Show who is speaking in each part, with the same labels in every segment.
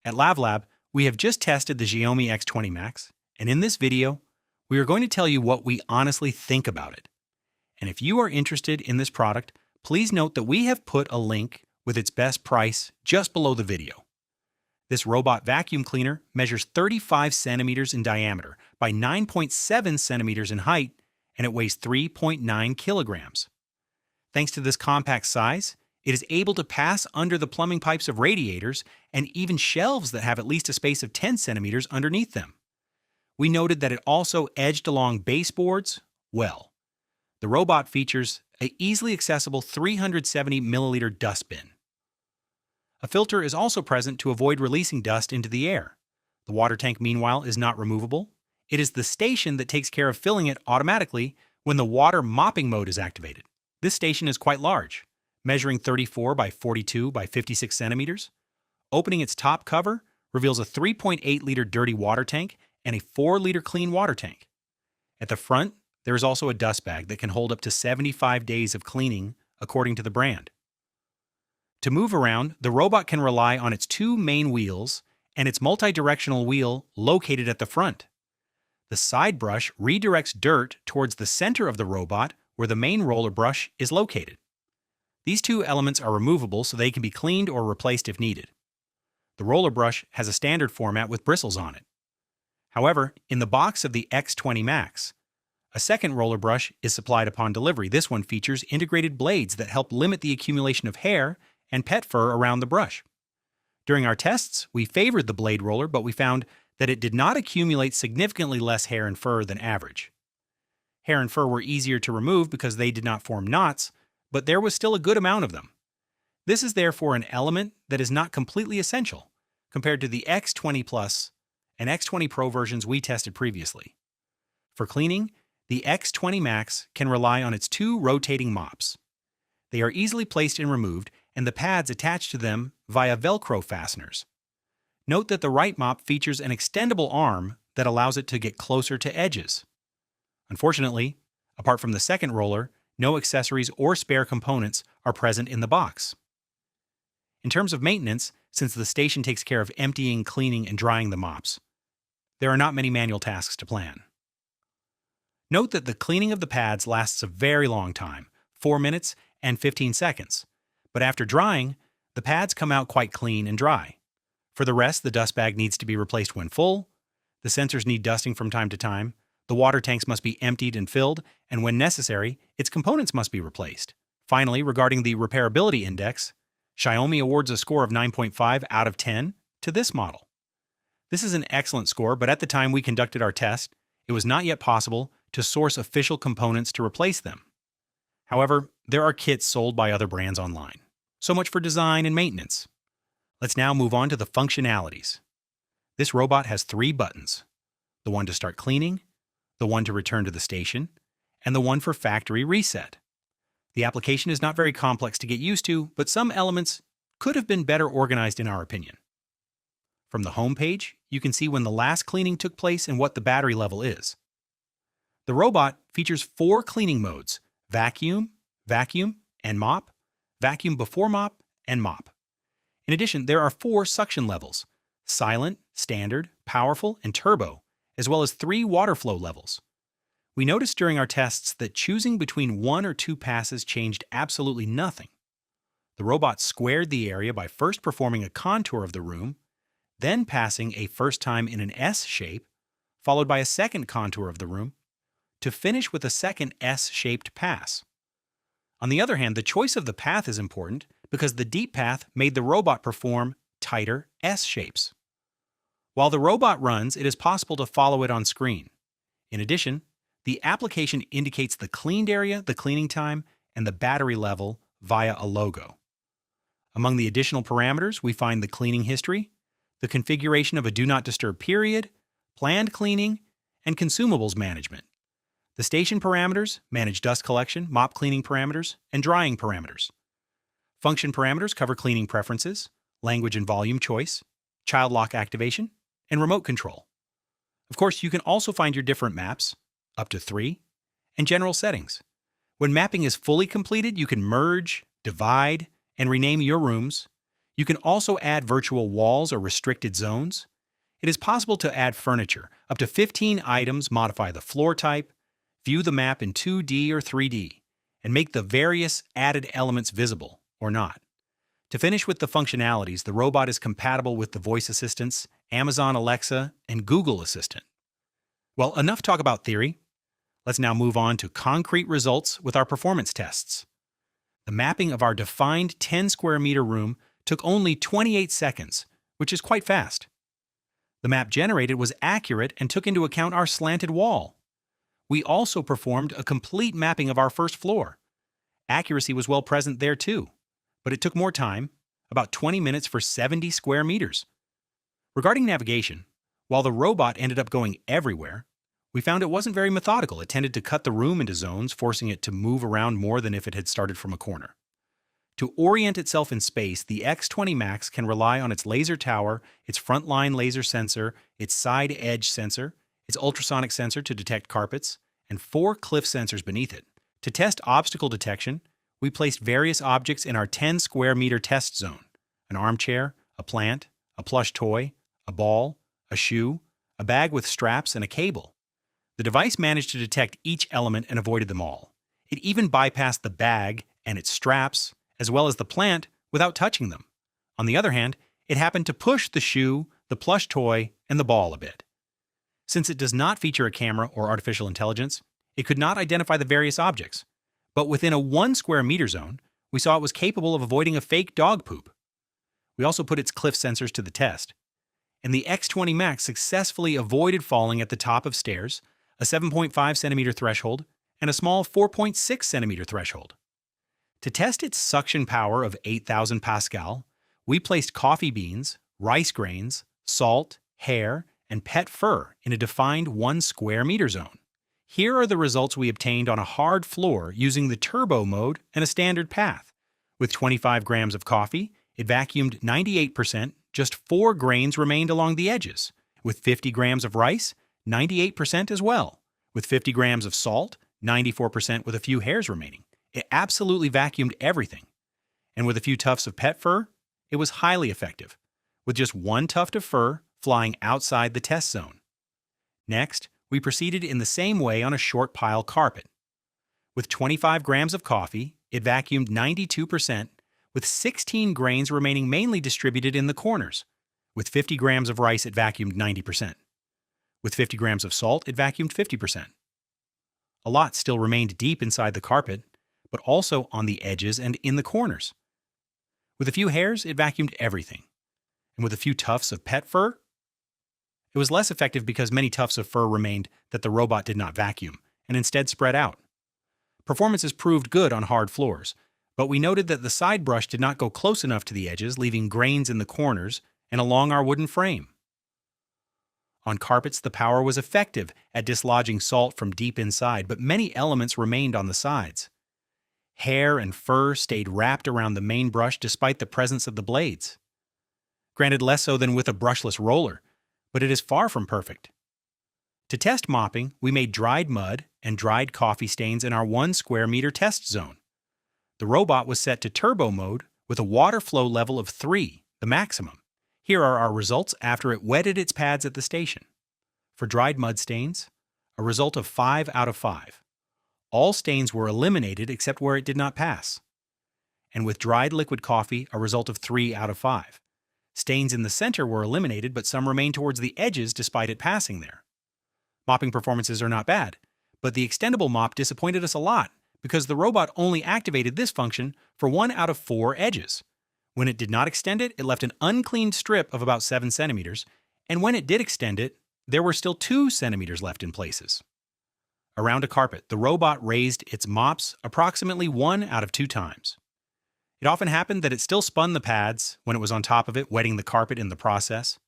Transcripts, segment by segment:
Speaker 1: At LabLab, we have just tested the Xiaomi X20 Max, and in this video, we are going to tell you what we honestly think about it. And if you are interested in this product, please note that we have put a link with its best price just below the video. This robot vacuum cleaner measures 35 centimeters in diameter by 9.7 centimeters in height, and it weighs 3.9 kilograms. Thanks to this compact size, it is able to pass under the plumbing pipes of radiators and even shelves that have at least a space of 10 centimeters underneath them. We noted that it also edged along baseboards well. The robot features an easily accessible 370 milliliter dustbin. A filter is also present to avoid releasing dust into the air. The water tank, meanwhile, is not removable. It is the station that takes care of filling it automatically when the water mopping mode is activated. This station is quite large, measuring 34 by 42 by 56 centimeters. Opening its top cover reveals a 3.8-liter dirty water tank and a 4-liter clean water tank. At the front, there is also a dust bag that can hold up to 75 days of cleaning, according to the brand. To move around, the robot can rely on its two main wheels and its multi-directional wheel located at the front. The side brush redirects dirt towards the center of the robot where the main roller brush is located. These two elements are removable so they can be cleaned or replaced if needed. The roller brush has a standard format with bristles on it. However, in the box of the X20 Max, a second roller brush is supplied upon delivery. This one features integrated blades that help limit the accumulation of hair and pet fur around the brush. During our tests, we favored the blade roller, but we found that it did not accumulate significantly less hair and fur than average. Hair and fur were easier to remove because they did not form knots, but there was still a good amount of them. This is therefore an element that is not completely essential compared to the X20 Plus and X20 Pro versions we tested previously. For cleaning, the X20 Max can rely on its two rotating mops. They are easily placed and removed, and the pads attached to them via Velcro fasteners. Note that the right mop features an extendable arm that allows it to get closer to edges. Unfortunately, apart from the second roller, no accessories or spare components are present in the box. In terms of maintenance, since the station takes care of emptying, cleaning, and drying the mops, there are not many manual tasks to plan. Note that the cleaning of the pads lasts a very long time, 4 minutes and 15 seconds, but after drying, the pads come out quite clean and dry. For the rest, the dust bag needs to be replaced when full, the sensors need dusting from time to time, the water tanks must be emptied and filled, and when necessary, its components must be replaced. Finally, regarding the repairability index, Xiaomi awards a score of 9.5 out of 10 to this model. This is an excellent score, but at the time we conducted our test, it was not yet possible to source official components to replace them. However, there are kits sold by other brands online. So much for design and maintenance. Let's now move on to the functionalities. This robot has 3 buttons: the one to start cleaning, the one to return to the station, and the one for factory reset. The application is not very complex to get used to, but some elements could have been better organized in our opinion. From the home page, you can see when the last cleaning took place and what the battery level is. The robot features 4 cleaning modes: vacuum, vacuum, and mop, vacuum before mop, and mop. In addition, there are 4 suction levels: silent, standard, powerful, and turbo, as well as 3 water flow levels. We noticed during our tests that choosing between 1 or 2 passes changed absolutely nothing. The robot squared the area by first performing a contour of the room, then passing a first time in an S shape, followed by a second contour of the room, to finish with a second S-shaped pass. On the other hand, the choice of the path is important because the deep path made the robot perform tighter S-shapes. While the robot runs, it is possible to follow it on screen. In addition, the application indicates the cleaned area, the cleaning time, and the battery level via a logo. Among the additional parameters, we find the cleaning history, the configuration of a Do Not Disturb period, planned cleaning, and consumables management. The station parameters manage dust collection, mop cleaning parameters, and drying parameters. Function parameters cover cleaning preferences, language and volume choice, child lock activation, and remote control. Of course, you can also find your different maps, up to 3, and general settings. When mapping is fully completed, you can merge, divide, and rename your rooms. You can also add virtual walls or restricted zones. It is possible to add furniture, up to 15 items, modify the floor type, view the map in 2D or 3D, and make the various added elements visible or not. To finish with the functionalities, the robot is compatible with the voice assistants, Amazon Alexa, and Google Assistant. Well, enough talk about theory. Let's now move on to concrete results with our performance tests. The mapping of our defined 10 square meter room took only 28 seconds, which is quite fast. The map generated was accurate and took into account our slanted wall. We also performed a complete mapping of our first floor. Accuracy was well present there too, but it took more time, about 20 minutes for 70 square meters. Regarding navigation, while the robot ended up going everywhere, we found it wasn't very methodical. It tended to cut the room into zones, forcing it to move around more than if it had started from a corner. To orient itself in space, the X20 Max can rely on its laser tower, its frontline laser sensor, its side edge sensor, its ultrasonic sensor to detect carpets, and 4 cliff sensors beneath it. To test obstacle detection, we placed various objects in our 10 square meter test zone: an armchair, a plant, a plush toy, a ball, a shoe, a bag with straps, and a cable. The device managed to detect each element and avoided them all. It even bypassed the bag and its straps, as well as the plant, without touching them. On the other hand, it happened to push the shoe, the plush toy, and the ball a bit. Since it does not feature a camera or artificial intelligence, it could not identify the various objects. But within a 1 square meter zone, we saw it was capable of avoiding a fake dog poop. We also put its cliff sensors to the test, and the X20 Max successfully avoided falling at the top of stairs, a 7.5 centimeter threshold, and a small 4.6 centimeter threshold. To test its suction power of 8,000 Pascal, we placed coffee beans, rice grains, salt, hair, and pet fur in a defined 1 square meter zone. Here are the results we obtained on a hard floor using the turbo mode and a standard path. With 25 grams of coffee, it vacuumed 98%, just 4 grains remained along the edges. With 50 grams of rice, 98% as well. With 50 grams of salt, 94% with a few hairs remaining. It absolutely vacuumed everything. And with a few tufts of pet fur, it was highly effective, with just 1 tuft of fur flying outside the test zone. Next, we proceeded in the same way on a short pile carpet. With 25 grams of coffee, it vacuumed 92%, with 16 grains remaining mainly distributed in the corners. With 50 grams of rice, it vacuumed 90%. With 50 grams of salt, it vacuumed 50%. A lot still remained deep inside the carpet, but also on the edges and in the corners. With a few hairs, it vacuumed everything. And with a few tufts of pet fur, it was less effective because many tufts of fur remained that the robot did not vacuum, and instead spread out. Performances proved good on hard floors, but we noted that the side brush did not go close enough to the edges, leaving grains in the corners and along our wooden frame. On carpets, the power was effective at dislodging salt from deep inside, but many elements remained on the sides. Hair and fur stayed wrapped around the main brush despite the presence of the blades. Granted, less so than with a brushless roller, but it is far from perfect. To test mopping, we made dried mud and dried coffee stains in our 1 square meter test zone. The robot was set to turbo mode with a water flow level of 3, the maximum. Here are our results after it wetted its pads at the station. For dried mud stains, a result of 5 out of 5. All stains were eliminated except where it did not pass. And with dried liquid coffee, a result of 3 out of 5. Stains in the center were eliminated, but some remained towards the edges despite it passing there. Mopping performances are not bad, but the extendable mop disappointed us a lot because the robot only activated this function for 1 out of 4 edges. When it did not extend it, it left an uncleaned strip of about 7 centimeters, and when it did extend it, there were still 2 centimeters left in places. Around a carpet, the robot raised its mops approximately 1 out of 2 times. It often happened that it still spun the pads when it was on top of it, wetting the carpet in the process.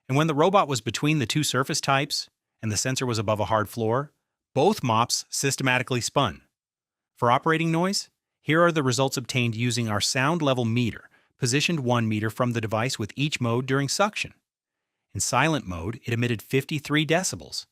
Speaker 1: And when the robot was between the 2 surface types and the sensor was above a hard floor, both mops systematically spun. For operating noise, here are the results obtained using our sound level meter, positioned 1 meter from the device with each mode during suction. In silent mode, it emitted 53 decibels.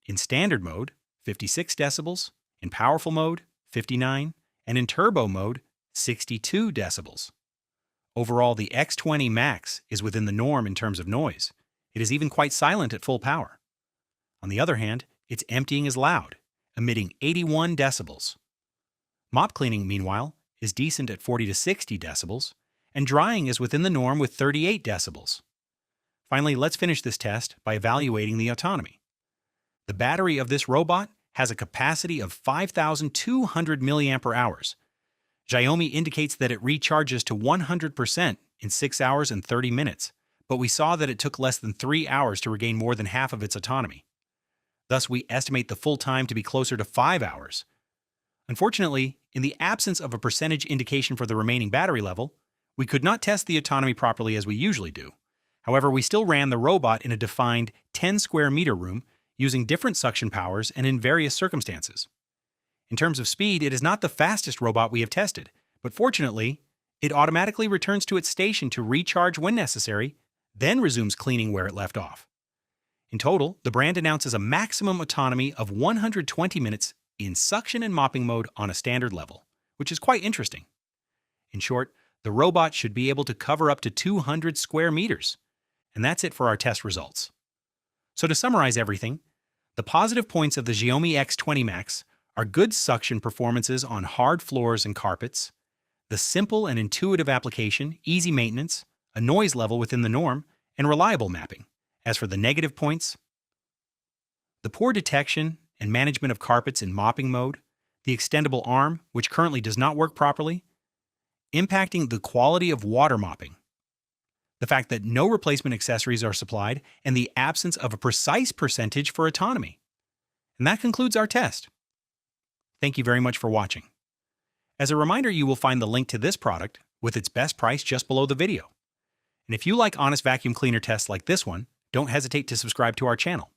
Speaker 1: In standard mode, 56 decibels. In powerful mode, 59. And in turbo mode, 62 decibels. Overall, the X20 Max is within the norm in terms of noise. It is even quite silent at full power. On the other hand, its emptying is loud, emitting 81 decibels. Mop cleaning, meanwhile, is decent at 40 to 60 decibels, and drying is within the norm with 38 decibels. Finally, let's finish this test by evaluating the autonomy. The battery of this robot has a capacity of 5,200 mAh. Xiaomi indicates that it recharges to 100% in 6 hours and 30 minutes, but we saw that it took less than 3 hours to regain more than half of its autonomy. Thus, we estimate the full time to be closer to 5 hours. Unfortunately, in the absence of a percentage indication for the remaining battery level, we could not test the autonomy properly as we usually do. However, we still ran the robot in a defined 10 square meter room using different suction powers and in various circumstances. In terms of speed, it is not the fastest robot we have tested, but fortunately, it automatically returns to its station to recharge when necessary, then resumes cleaning where it left off. In total, the brand announces a maximum autonomy of 120 minutes in suction and mopping mode on a standard level, which is quite interesting. In short, the robot should be able to cover up to 200 square meters. And that's it for our test results. So to summarize everything, the positive points of the Xiaomi X20 Max are good suction performances on hard floors and carpets, the simple and intuitive application, easy maintenance, a noise level within the norm, and reliable mapping. As for the negative points, the poor detection and management of carpets in mopping mode, the extendable arm, which currently does not work properly, impacting the quality of water mopping, the fact that no replacement accessories are supplied, and the absence of a precise percentage for autonomy. And that concludes our test. Thank you very much for watching. As a reminder, you will find the link to this product with its best price just below the video. And if you like honest vacuum cleaner tests like this one, don't hesitate to subscribe to our channel.